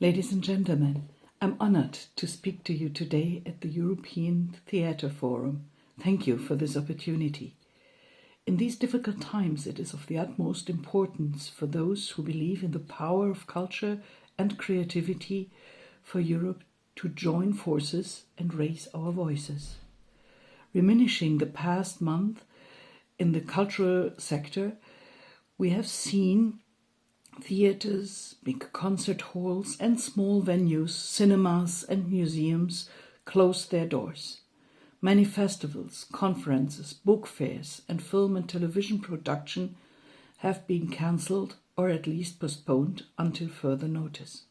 Ladies and gentlemen, I'm honored to speak to you today at the European Theatre Forum. Thank you for this opportunity. In these difficult times, it is of the utmost importance for those who believe in the power of culture and creativity for Europe to join forces and raise our voices. Reminiscing the past month in the cultural sector, we have seen theaters, big concert halls and small venues, cinemas and museums close their doors. Many festivals, conferences, book fairs and film and television production have been cancelled or at least postponed until further notice.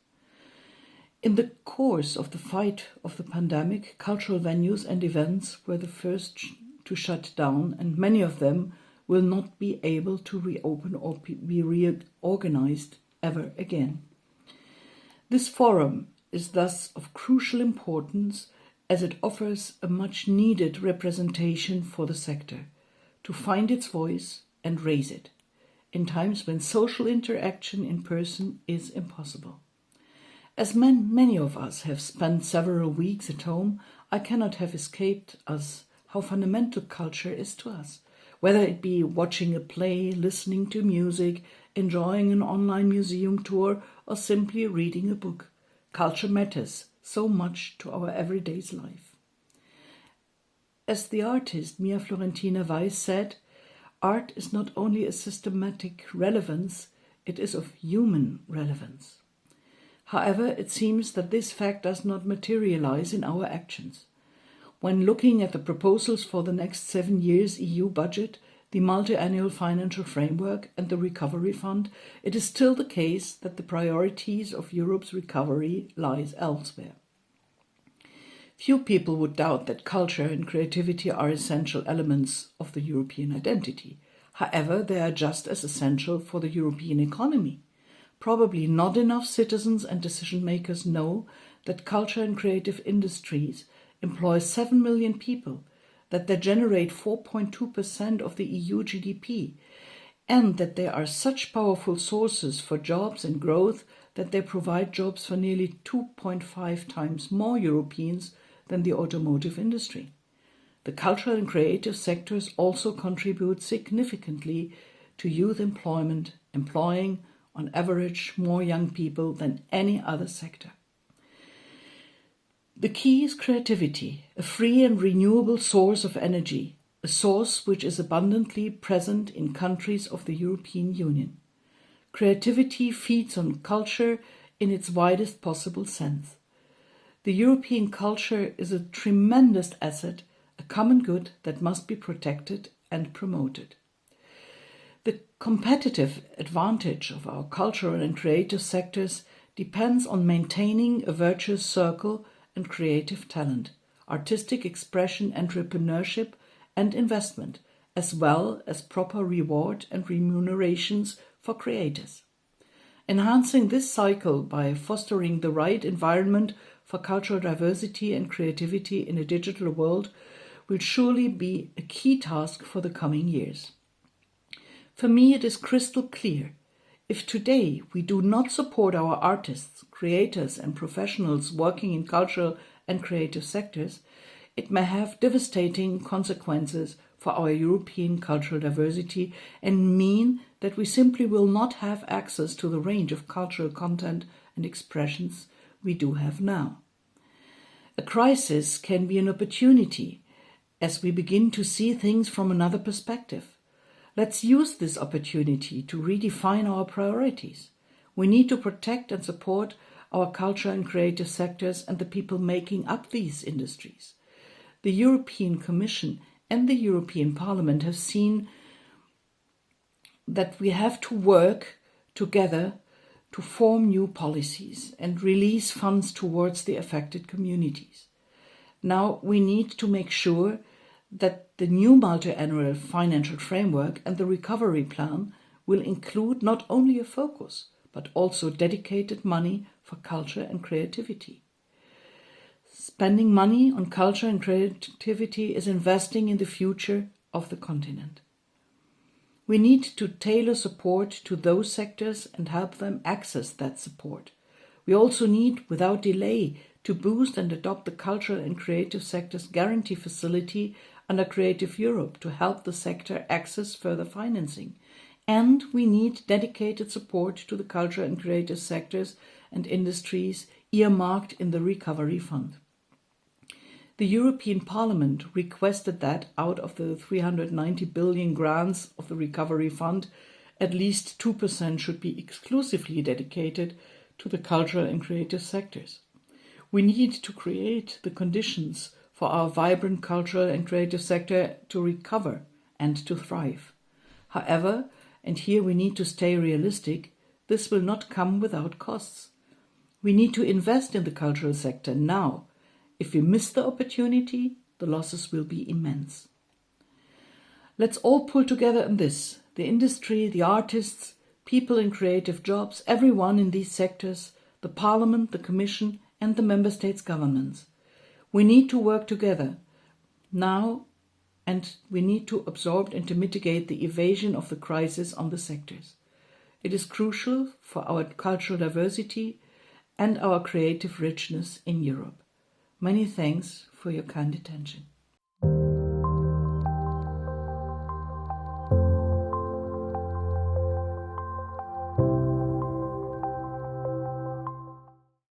In the course of the fight of the pandemic, cultural venues and events were the first to shut down, and many of them will not be able to reopen or be reorganized ever again. This forum is thus of crucial importance as it offers a much-needed representation for the sector to find its voice and raise it in times when social interaction in person is impossible. As many of us have spent several weeks at home, I cannot have escaped us how fundamental culture is to us. Whether it be watching a play, listening to music, enjoying an online museum tour, or simply reading a book, culture matters so much to our everyday life. As the artist Mia Florentina Weiss said, art is not only a systematic relevance, it is of human relevance. However, it seems that this fact does not materialize in our actions. When looking at the proposals for the next 7 years EU budget, the multi-annual financial framework and the recovery fund, it is still the case that the priorities of Europe's recovery lies elsewhere. Few people would doubt that culture and creativity are essential elements of the European identity. However, they are just as essential for the European economy. Probably not enough citizens and decision-makers know that culture and creative industries employ 7 million people, that they generate 4.2% of the EU GDP, and that they are such powerful sources for jobs and growth that they provide jobs for nearly 2.5 times more Europeans than the automotive industry. The cultural and creative sectors also contribute significantly to youth employment, employing on average more young people than any other sector. The key is creativity, a free and renewable source of energy, a source which is abundantly present in countries of the European Union. Creativity feeds on culture in its widest possible sense. The European culture is a tremendous asset, a common good that must be protected and promoted. The competitive advantage of our cultural and creative sectors depends on maintaining a virtuous circle and creative talent, artistic expression, entrepreneurship and investment, as well as proper reward and remunerations for creators. Enhancing this cycle by fostering the right environment for cultural diversity and creativity in a digital world will surely be a key task for the coming years. For me, it is crystal clear. If today we do not support our artists, creators and professionals working in cultural and creative sectors, it may have devastating consequences for our European cultural diversity and mean that we simply will not have access to the range of cultural content and expressions we do have now. A crisis can be an opportunity as we begin to see things from another perspective. Let's use this opportunity to redefine our priorities. We need to protect and support our culture and creative sectors and the people making up these industries. The European Commission and the European Parliament have seen that we have to work together to form new policies and release funds towards the affected communities. Now we need to make sure that the new multi-annual financial framework and the recovery plan will include not only a focus, but also dedicated money for culture and creativity. Spending money on culture and creativity is investing in the future of the continent. We need to tailor support to those sectors and help them access that support. We also need, without delay, to boost and adopt the cultural and creative sector's guarantee facility under Creative Europe to help the sector access further financing. And we need dedicated support to the cultural and creative sectors and industries earmarked in the Recovery Fund. The European Parliament requested that out of the 390 billion grants of the Recovery Fund, at least 2% should be exclusively dedicated to the cultural and creative sectors. We need to create the conditions for our vibrant cultural and creative sector to recover and to thrive. However, and here we need to stay realistic, this will not come without costs. We need to invest in the cultural sector now. If we miss the opportunity, the losses will be immense. Let's all pull together in this: the industry, the artists, people in creative jobs, everyone in these sectors, the Parliament, the Commission, and the Member States' governments. We need to work together now, and we need to absorb and to mitigate the evasion of the crisis on the sectors. It is crucial for our cultural diversity and our creative richness in Europe. Many thanks for your kind attention.